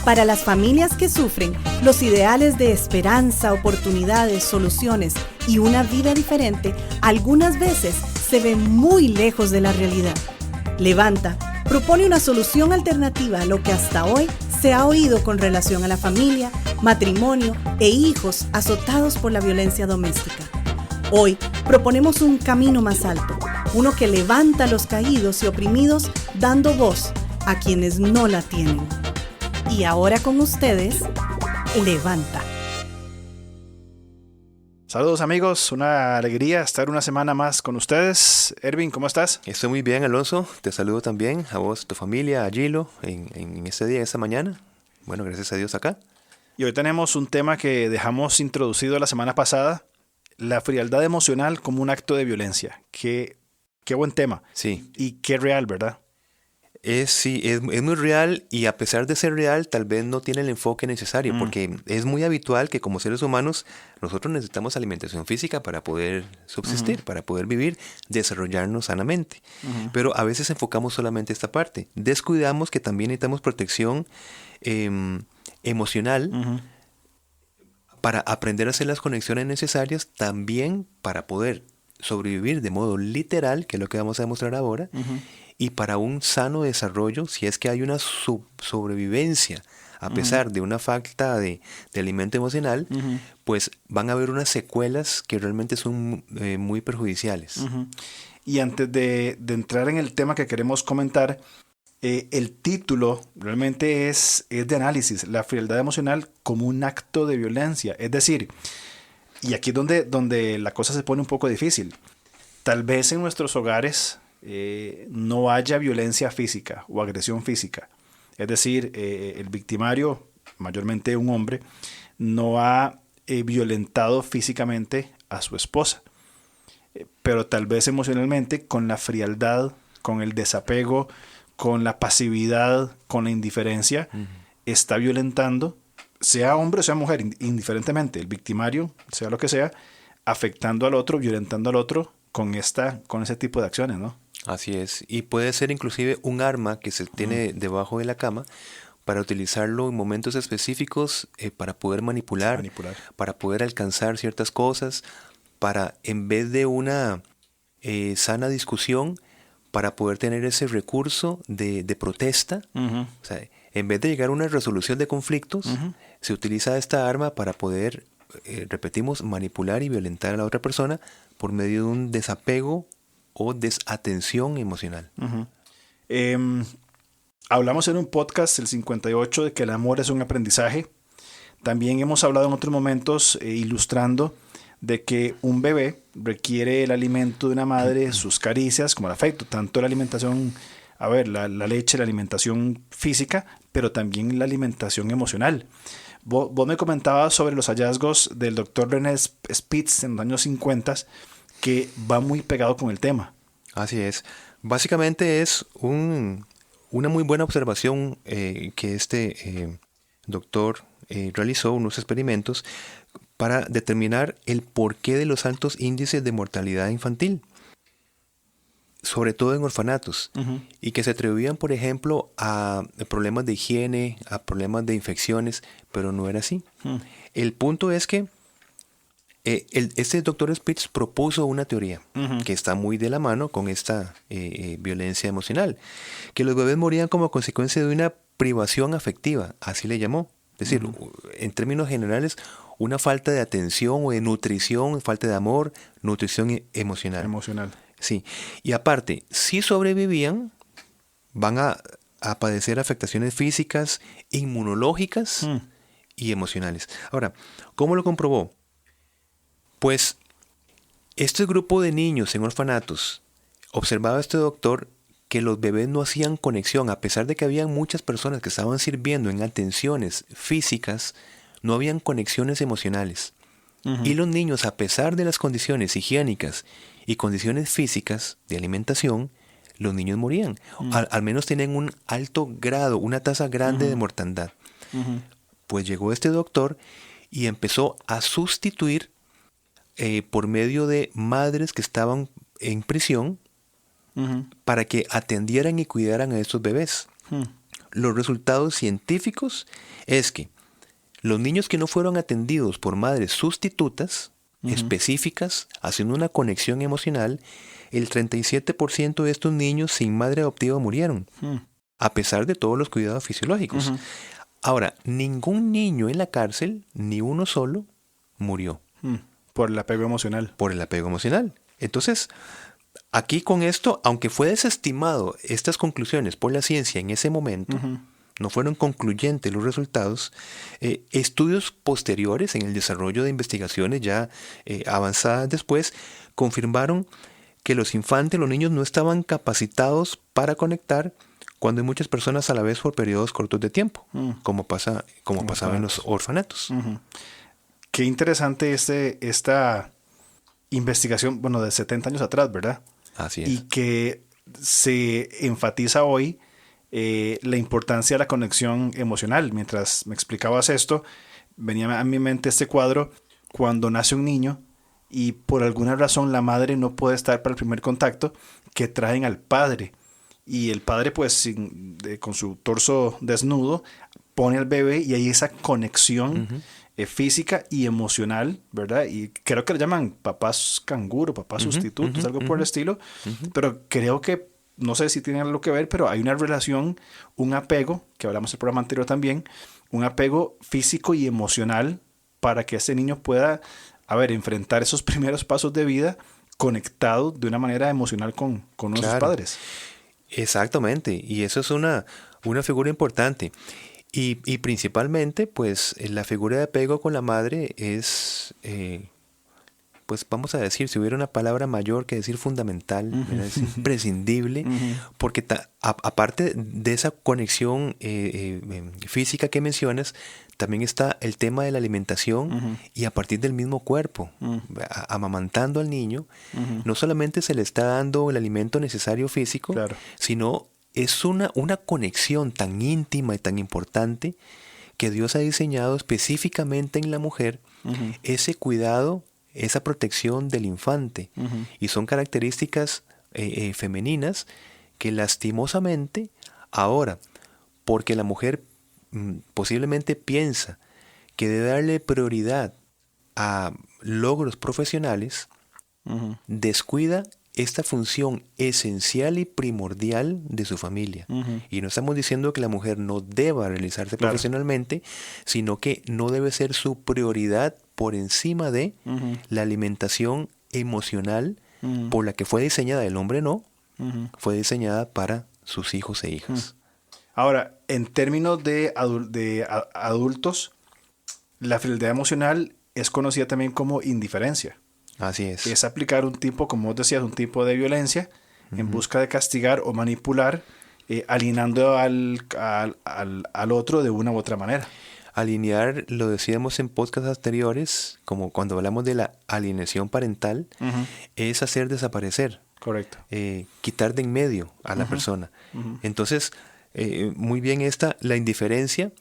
Para las familias que sufren, los ideales de esperanza, oportunidades, soluciones y una vida diferente algunas veces se ven muy lejos de la realidad. Levanta propone una solución alternativa a lo que hasta hoy se ha oído con relación a la familia, matrimonio e hijos azotados por la violencia doméstica. Hoy proponemos un camino más alto, uno que levanta a los caídos y oprimidos, dando voz a quienes no la tienen. Y ahora con ustedes, Levanta. Saludos amigos, una alegría estar una semana más con ustedes. Ervin, ¿cómo estás? Estoy muy bien, Alonso. Te saludo también a vos, tu familia, a Gilo, en este día, esta mañana. Bueno, gracias a Dios acá. Y hoy tenemos un tema que dejamos introducido la semana pasada, la frialdad emocional como un acto de violencia. Qué buen tema. Sí. Y qué real, ¿verdad? Es muy real, y a pesar de ser real, tal vez no tiene el enfoque necesario, porque es muy habitual que como seres humanos nosotros necesitamos alimentación física para poder subsistir, para poder vivir, desarrollarnos sanamente. Pero a veces enfocamos solamente esta parte. Descuidamos que también necesitamos protección emocional para aprender a hacer las conexiones necesarias, también para poder sobrevivir de modo literal, que es lo que vamos a demostrar ahora, y para un sano desarrollo, si es que hay una sobrevivencia, a pesar de una falta de alimento emocional, pues van a haber unas secuelas que realmente son muy perjudiciales. Y antes de entrar en el tema que queremos comentar, el título realmente es de análisis, la frialdad emocional como un acto de violencia. Es decir, y aquí es donde la cosa se pone un poco difícil. Tal vez en nuestros hogares no haya violencia física o agresión física. Es decir, el victimario, mayormente un hombre, no ha violentado físicamente a su esposa. Pero tal vez emocionalmente, con la frialdad, con el desapego, con la pasividad, con la indiferencia, está violentando, sea hombre o sea mujer, indiferentemente, el victimario, sea lo que sea, afectando al otro, violentando al otro con ese tipo de acciones, ¿no? Así es, y puede ser inclusive un arma que se tiene debajo de la cama para utilizarlo en momentos específicos, para poder manipular, para poder alcanzar ciertas cosas, para, en vez de una sana discusión, para poder tener ese recurso de protesta. O sea, en vez de llegar a una resolución de conflictos, se utiliza esta arma para poder, repetimos, manipular y violentar a la otra persona por medio de un desapego o desatención emocional. Hablamos en un podcast, el 58, de que el amor es un aprendizaje. También hemos hablado en otros momentos, ilustrando, de que un bebé requiere el alimento de una madre, sus caricias, como el afecto, tanto la alimentación, la leche, la alimentación física, pero también la alimentación emocional. Vos me comentabas sobre los hallazgos del doctor René Spitz en los años 50, que va muy pegado con el tema. Así es. Básicamente es una muy buena observación que este doctor realizó unos experimentos para determinar el porqué de los altos índices de mortalidad infantil, sobre todo en orfanatos, y que se atribuían, por ejemplo, a problemas de higiene, a problemas de infecciones, pero no era así. El punto es que este doctor Spitz propuso una teoría que está muy de la mano con esta violencia emocional, que los bebés morían como consecuencia de una privación afectiva, así le llamó. Es decir, en términos generales, una falta de atención o de nutrición, falta de amor, nutrición emocional. Sí. Y aparte, si sobrevivían, van a padecer afectaciones físicas, inmunológicas y emocionales. Ahora, ¿cómo lo comprobó? Pues este grupo de niños en orfanatos, observaba este doctor que los bebés no hacían conexión, a pesar de que habían muchas personas que estaban sirviendo en atenciones físicas, no habían conexiones emocionales. Y los niños, a pesar de las condiciones higiénicas y condiciones físicas de alimentación, los niños morían. Al menos tenían un alto grado, una tasa grande de mortandad. Pues llegó este doctor y empezó a sustituir por medio de madres que estaban en prisión, para que atendieran y cuidaran a estos bebés. Los resultados científicos es que los niños que no fueron atendidos por madres sustitutas específicas, haciendo una conexión emocional, el 37% de estos niños sin madre adoptiva murieron, a pesar de todos los cuidados fisiológicos. Ahora, ningún niño en la cárcel, ni uno solo, murió. Por el apego emocional. Por el apego emocional. Entonces, aquí con esto, aunque fue desestimado estas conclusiones por la ciencia en ese momento, no fueron concluyentes los resultados, estudios posteriores en el desarrollo de investigaciones ya avanzadas después, confirmaron que los infantes, los niños no estaban capacitados para conectar cuando hay muchas personas a la vez por periodos cortos de tiempo, como pasaba en los orfanatos. Qué interesante esta investigación, bueno, de 70 años atrás, ¿verdad? Así es. Y que se enfatiza hoy la importancia de la conexión emocional. Mientras me explicabas esto, venía a mi mente este cuadro cuando nace un niño y por alguna razón la madre no puede estar para el primer contacto, que traen al padre. Y el padre, pues, con su torso desnudo, pone al bebé y hay esa conexión física y emocional, ¿verdad? Y creo que le llaman papás canguro, papás sustitutos, algo por el estilo. Pero creo que, no sé si tiene algo que ver, pero hay una relación, un apego, que hablamos en el programa anterior también, un apego físico y emocional para que ese niño pueda, enfrentar esos primeros pasos de vida conectado de una manera emocional con nuestros padres. Exactamente, y eso es una figura importante. Y principalmente, pues, la figura de apego con la madre es, pues vamos a decir, si hubiera una palabra mayor que decir fundamental, es imprescindible, porque aparte de esa conexión física que mencionas, también está el tema de la alimentación y a partir del mismo cuerpo, amamantando al niño, no solamente se le está dando el alimento necesario físico, sino es una conexión tan íntima y tan importante que Dios ha diseñado específicamente en la mujer, ese cuidado, esa protección del infante. Y son características femeninas que lastimosamente ahora, porque la mujer posiblemente piensa que debe darle prioridad a logros profesionales, descuida esta función esencial y primordial de su familia. Y no estamos diciendo que la mujer no deba realizarse profesionalmente, sino que no debe ser su prioridad por encima de la alimentación emocional por la que fue diseñada. El hombre no, fue diseñada para sus hijos e hijas. Ahora, en términos de adultos, la frialdad emocional es conocida también como indiferencia. Así es. Es aplicar un tipo, como vos decías, un tipo de violencia en busca de castigar o manipular, alienando al otro de una u otra manera. Alinear, lo decíamos en podcasts anteriores, como cuando hablamos de la alienación parental, es hacer desaparecer. Correcto. Quitar de en medio a la persona. Entonces, muy bien la indiferencia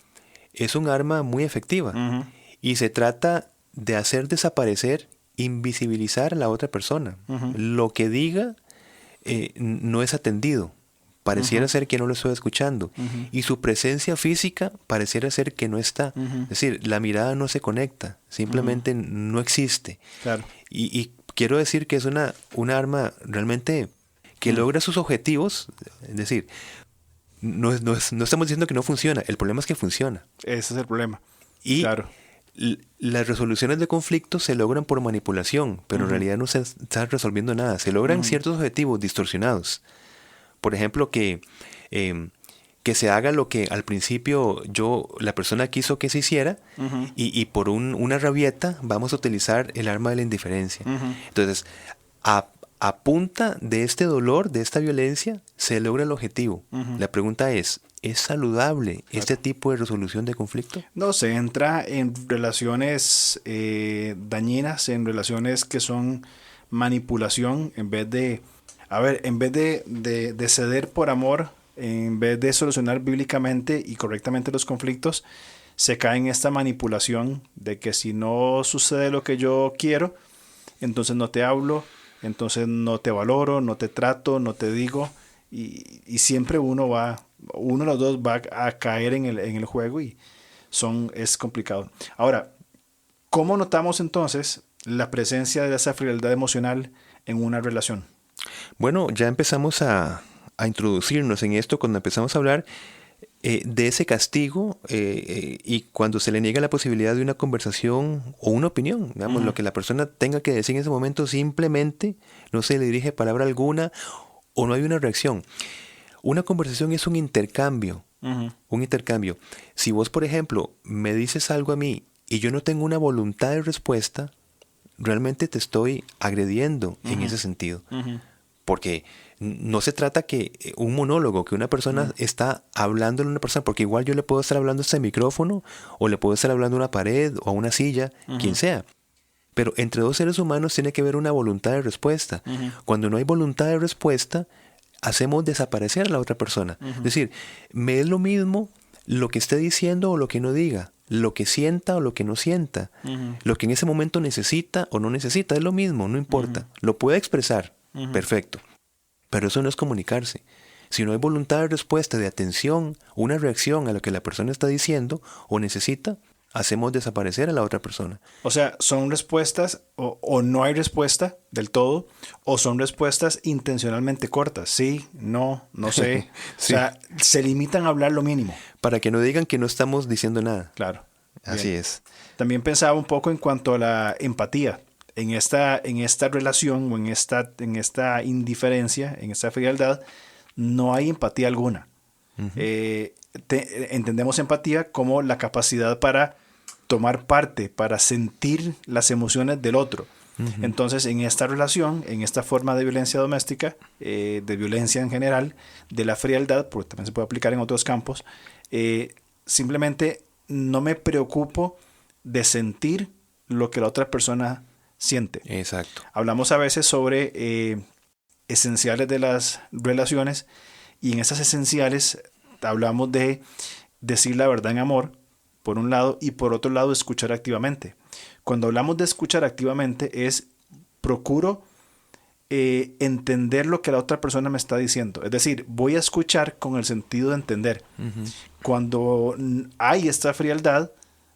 es un arma muy efectiva y se trata de hacer desaparecer, invisibilizar a la otra persona. Lo que diga no es atendido. Pareciera ser que no lo estoy escuchando. Y su presencia física pareciera ser que no está. Es decir, la mirada no se conecta. Simplemente no existe. Claro. Y quiero decir que es una arma realmente que logra sus objetivos. Es decir, no estamos diciendo que no funciona. El problema es que funciona. Ese es el problema. Y las resoluciones de conflictos se logran por manipulación, pero en realidad no se está resolviendo nada. Se logran ciertos objetivos distorsionados. Por ejemplo, que se haga lo que al principio la persona quiso que se hiciera y por una rabieta vamos a utilizar el arma de la indiferencia. Entonces, a punta de este dolor, de esta violencia, se logra el objetivo. La pregunta ¿es saludable este tipo de resolución de conflicto? No, se entra en relaciones dañinas, en relaciones que son manipulación, en vez de ceder por amor, en vez de solucionar bíblicamente y correctamente los conflictos, se cae en esta manipulación de que si no sucede lo que yo quiero, entonces no te hablo, entonces no te valoro, no te trato, no te digo, y siempre uno de los dos va a caer en el juego y es complicado. Ahora, ¿cómo notamos entonces la presencia de esa frialdad emocional en una relación? Bueno, ya empezamos a introducirnos en esto cuando empezamos a hablar de ese castigo y cuando se le niega la posibilidad de una conversación o una opinión, digamos, lo que la persona tenga que decir en ese momento simplemente no se le dirige palabra alguna o no hay una reacción. Una conversación es un intercambio, un intercambio. Si vos, por ejemplo, me dices algo a mí y yo no tengo una voluntad de respuesta, realmente te estoy agrediendo en ese sentido. Porque no se trata que un monólogo, que una persona está hablando a una persona, porque igual yo le puedo estar hablando a este micrófono, o le puedo estar hablando a una pared, o a una silla, quien sea. Pero entre dos seres humanos tiene que haber una voluntad de respuesta. Cuando no hay voluntad de respuesta, hacemos desaparecer a la otra persona. Es decir, me es lo mismo lo que esté diciendo o lo que no diga, lo que sienta o lo que no sienta, lo que en ese momento necesita o no necesita, es lo mismo, no importa. Lo puede expresar, perfecto. Pero eso no es comunicarse. Si no hay voluntad de respuesta, de atención, una reacción a lo que la persona está diciendo o necesita, hacemos desaparecer a la otra persona. O sea, son respuestas o no hay respuesta del todo, o son respuestas intencionalmente cortas. Sí, no sé. Sí. O sea, se limitan a hablar lo mínimo. Para que no digan que no estamos diciendo nada. Claro. Así es. También pensaba un poco en cuanto a la empatía. En esta relación o en esta indiferencia, en esta frialdad, no hay empatía alguna. Entendemos empatía como la capacidad para tomar parte, para sentir las emociones del otro. Entonces, en esta relación, en esta forma de violencia doméstica, de violencia en general, de la frialdad, porque también se puede aplicar en otros campos, simplemente no me preocupo de sentir lo que la otra persona siente. Exacto. Hablamos a veces sobre esenciales de las relaciones, y en esas esenciales hablamos de decir la verdad en amor, por un lado, y por otro lado escuchar activamente. Cuando hablamos de escuchar activamente procuro entender lo que la otra persona me está diciendo. Es decir, voy a escuchar con el sentido de entender. Cuando hay esta frialdad,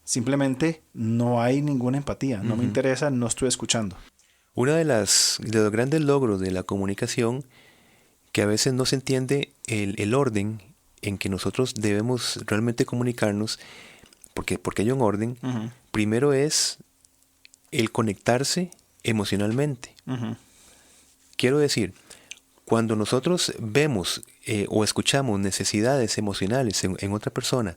simplemente no hay ninguna empatía, no me interesa, no estoy escuchando. Uno de los grandes logros de la comunicación, que a veces no se entiende el orden en que nosotros debemos realmente comunicarnos, porque hay un orden. Primero es el conectarse emocionalmente. Quiero decir, cuando nosotros vemos o escuchamos necesidades emocionales en otra persona,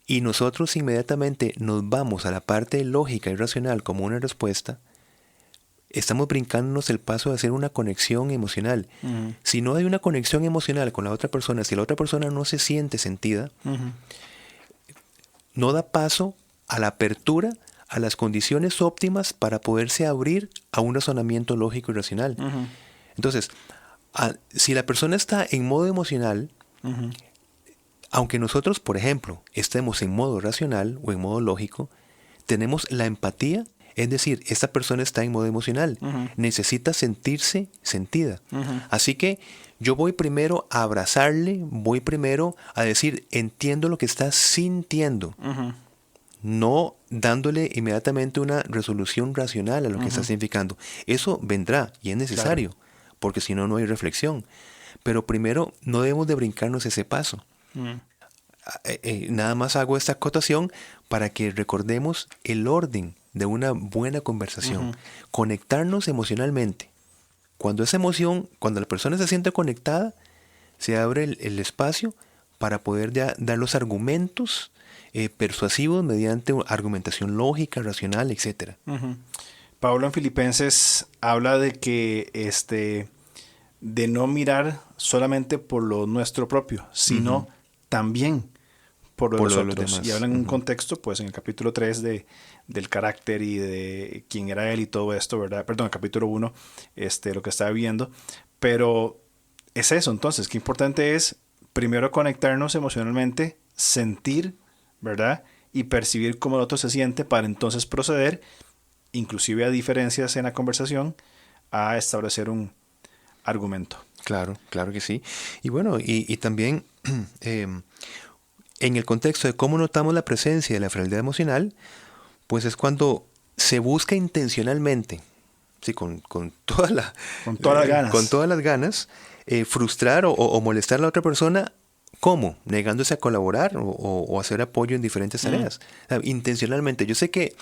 y nosotros inmediatamente nos vamos a la parte lógica y racional como una respuesta, estamos brincándonos el paso de hacer una conexión emocional. Si no hay una conexión emocional con la otra persona, si la otra persona no se siente sentida, no da paso a la apertura, a las condiciones óptimas para poderse abrir a un razonamiento lógico y racional. Entonces, si la persona está en modo emocional, aunque nosotros, por ejemplo, estemos en modo racional o en modo lógico, tenemos la empatía, es decir, esta persona está en modo emocional, necesita sentirse sentida. Así que yo voy primero a abrazarle, voy primero a decir, entiendo lo que estás sintiendo, no dándole inmediatamente una resolución racional a lo que está significando. Eso vendrá y es necesario, porque si no, no hay reflexión. Pero primero no debemos de brincarnos ese paso. Nada más hago esta acotación para que recordemos el orden de una buena conversación. Conectarnos emocionalmente. Cuando la persona se siente conectada, se abre el espacio para poder dar los argumentos persuasivos mediante argumentación lógica, racional, etc. Pablo en Filipenses habla de que de no mirar solamente por lo nuestro propio, sino también por lo de los otros. Y habla en un contexto, pues en el capítulo 3 del carácter y de quién era él y todo esto, ¿verdad? Perdón, el capítulo 1, lo que estaba viendo. Pero es eso, entonces, qué importante es primero conectarnos emocionalmente, sentir, ¿verdad? Y percibir cómo el otro se siente para entonces proceder, inclusive a diferencias en la conversación, a establecer un argumento. Claro, claro que sí. Y bueno, y también en el contexto de cómo notamos la presencia de la frialdad emocional, pues es cuando se busca intencionalmente, sí, con toda la, Con todas las ganas. con todas las ganas, frustrar o molestar a la otra persona. ¿Cómo? Negándose a colaborar o hacer apoyo en diferentes tareas. O sea, intencionalmente. Yo sé que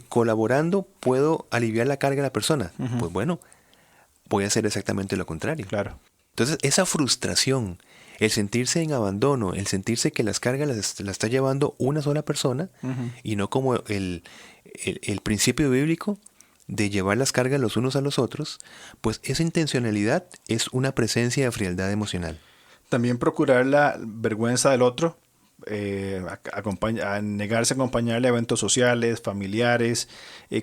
colaborando puedo aliviar la carga de la persona. Pues bueno, voy a hacer exactamente lo contrario. Claro. Entonces, esa frustración, el sentirse en abandono, el sentirse que las cargas las está llevando una sola persona y no como el principio bíblico de llevar las cargas los unos a los otros, pues esa intencionalidad es una presencia de frialdad emocional. También procurar la vergüenza del otro, a negarse a acompañarle a eventos sociales, familiares,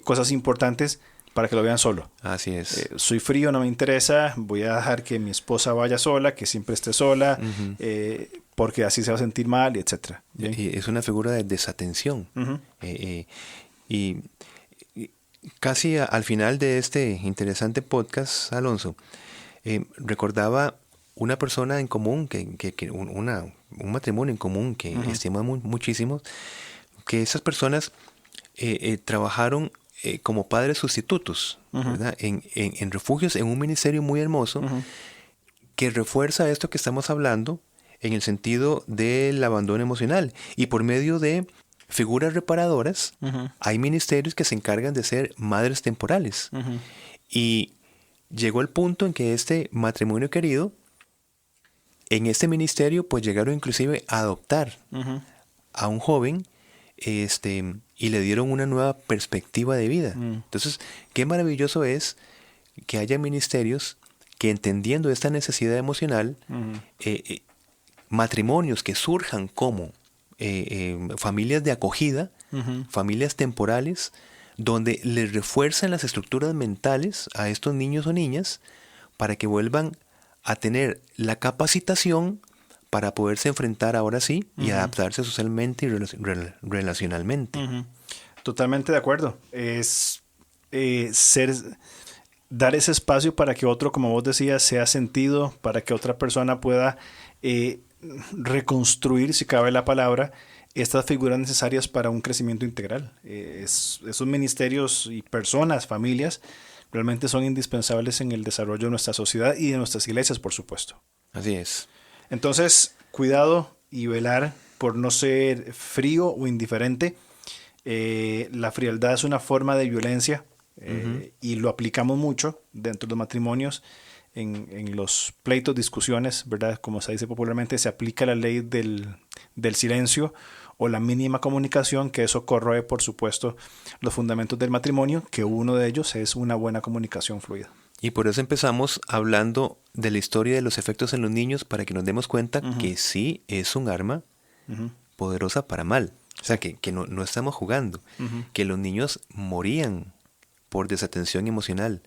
cosas importantes para que lo vean solo. Así es. Soy frío, no me interesa, voy a dejar que mi esposa vaya sola, que siempre esté sola, porque así se va a sentir mal, etc. Y es una figura de desatención. Y casi al final de este interesante podcast, Alonso, recordaba una persona en común, un matrimonio en común que estimamos muchísimo, que esas personas trabajaron como padres sustitutos, ¿verdad? En refugios, en un ministerio muy hermoso, que refuerza esto que estamos hablando en el sentido del abandono emocional. Y por medio de figuras reparadoras, hay ministerios que se encargan de ser madres temporales. Y llegó el punto en que este matrimonio querido, en este ministerio, pues llegaron inclusive a adoptar a un joven y le dieron una nueva perspectiva de vida. Entonces, qué maravilloso es que haya ministerios que, entendiendo esta necesidad emocional, matrimonios que surjan como familias de acogida, familias temporales, donde les refuerzan las estructuras mentales a estos niños o niñas para que vuelvan a tener la capacitación para poderse enfrentar ahora sí y adaptarse socialmente y relacionalmente. Totalmente de acuerdo. Es dar ese espacio para que otro, como vos decías, sea sentido, para que otra persona pueda reconstruir, si cabe la palabra, estas figuras necesarias para un crecimiento integral. Esos ministerios y personas, familias, realmente son indispensables en el desarrollo de nuestra sociedad y de nuestras iglesias, por supuesto. Así es. Entonces, cuidado y velar por no ser frío o indiferente. La frialdad es una forma de violencia y lo aplicamos mucho dentro de los matrimonios, en los pleitos, discusiones, ¿verdad? Como se dice popularmente, se aplica la ley del silencio o la mínima comunicación, que eso corroe, por supuesto, los fundamentos del matrimonio, que uno de ellos es una buena comunicación fluida. Y por eso empezamos hablando de la historia de los efectos en los niños, para que nos demos cuenta que sí es un arma poderosa para mal. O sea, que no estamos jugando, que los niños morían por desatención emocional.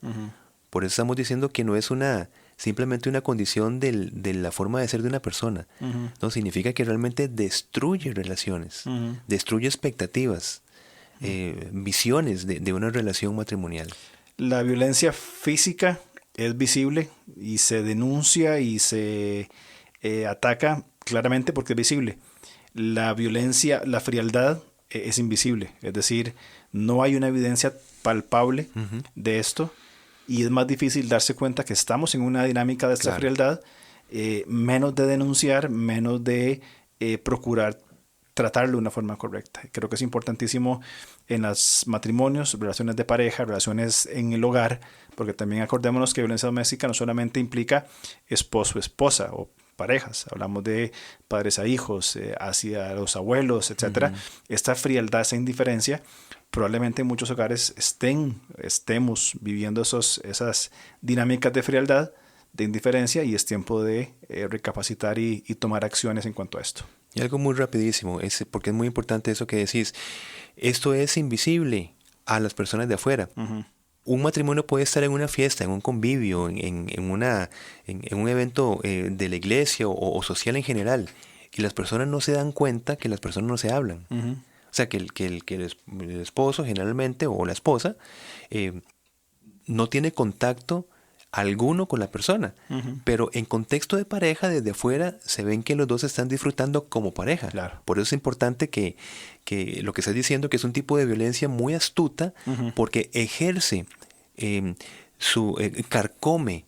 Por eso estamos diciendo que no es simplemente una condición de la forma de ser de una persona. No, significa que realmente destruye relaciones, destruye expectativas, visiones de una relación matrimonial. La violencia física es visible y se denuncia y se ataca claramente porque es visible. La violencia, la frialdad es invisible, es decir, no hay una evidencia palpable de esto y es más difícil darse cuenta que estamos en una dinámica de esta frialdad, menos de denunciar, menos de procurar tratarlo de una forma correcta. Creo que es importantísimo en los matrimonios, relaciones de pareja, relaciones en el hogar, porque también acordémonos que violencia doméstica no solamente implica esposo, esposa o parejas, hablamos de padres a hijos, hacia los abuelos, etc. Esta frialdad, esa indiferencia, probablemente en muchos hogares estemos viviendo esas dinámicas de frialdad, de indiferencia, y es tiempo de recapacitar y tomar acciones en cuanto a esto. Y algo muy rapidísimo, porque es muy importante eso que decís. Esto es invisible a las personas de afuera. Un matrimonio puede estar en una fiesta, en un convivio, en un evento de la iglesia o social en general, y las personas no se dan cuenta que las personas no se hablan. O sea, que el esposo generalmente o la esposa no tiene contacto alguno con la persona, pero en contexto de pareja, desde afuera, se ven que los dos están disfrutando como pareja. Claro. Por eso es importante que lo que estás diciendo, que es un tipo de violencia muy astuta, porque ejerce carcome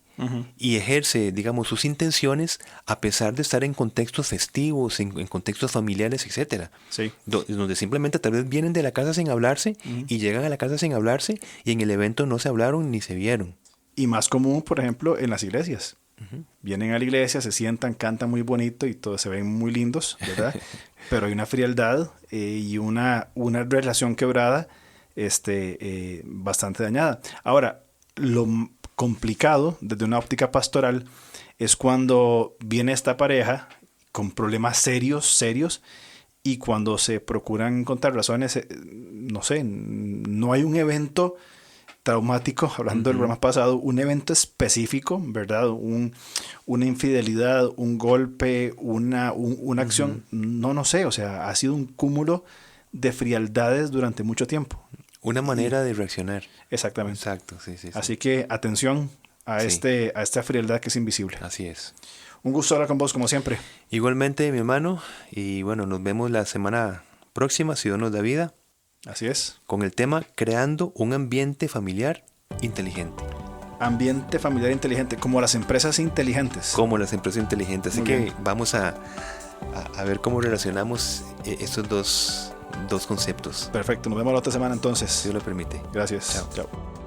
y ejerce, digamos, sus intenciones a pesar de estar en contextos festivos, en contextos familiares, etcétera. Sí. Donde simplemente tal vez vienen de la casa sin hablarse y llegan a la casa sin hablarse y en el evento no se hablaron ni se vieron. Y más común, por ejemplo, en las iglesias. Vienen a la iglesia, se sientan, cantan muy bonito y todos se ven muy lindos, ¿verdad? Pero hay una frialdad y una relación quebrada bastante dañada. Ahora, lo complicado desde una óptica pastoral es cuando viene esta pareja con problemas serios y cuando se procuran encontrar razones, no sé, no hay un evento traumático, hablando del programa pasado, un evento específico, ¿verdad? Una infidelidad, un golpe, una acción, no sé, o sea, ha sido un cúmulo de frialdades durante mucho tiempo. Una manera de reaccionar. Exactamente. Exacto, sí. Así que atención a esta frialdad que es invisible. Así es. Un gusto hablar con vos, como siempre. Igualmente, mi hermano, y bueno, nos vemos la semana próxima, si Dios nos da vida. Así es. Con el tema creando un ambiente familiar inteligente. Ambiente familiar inteligente, como las empresas inteligentes. Como las empresas inteligentes. Así que vamos a ver cómo relacionamos estos dos conceptos. Perfecto, nos vemos la otra semana entonces. Si Dios lo permite. Gracias. Chao. Chao.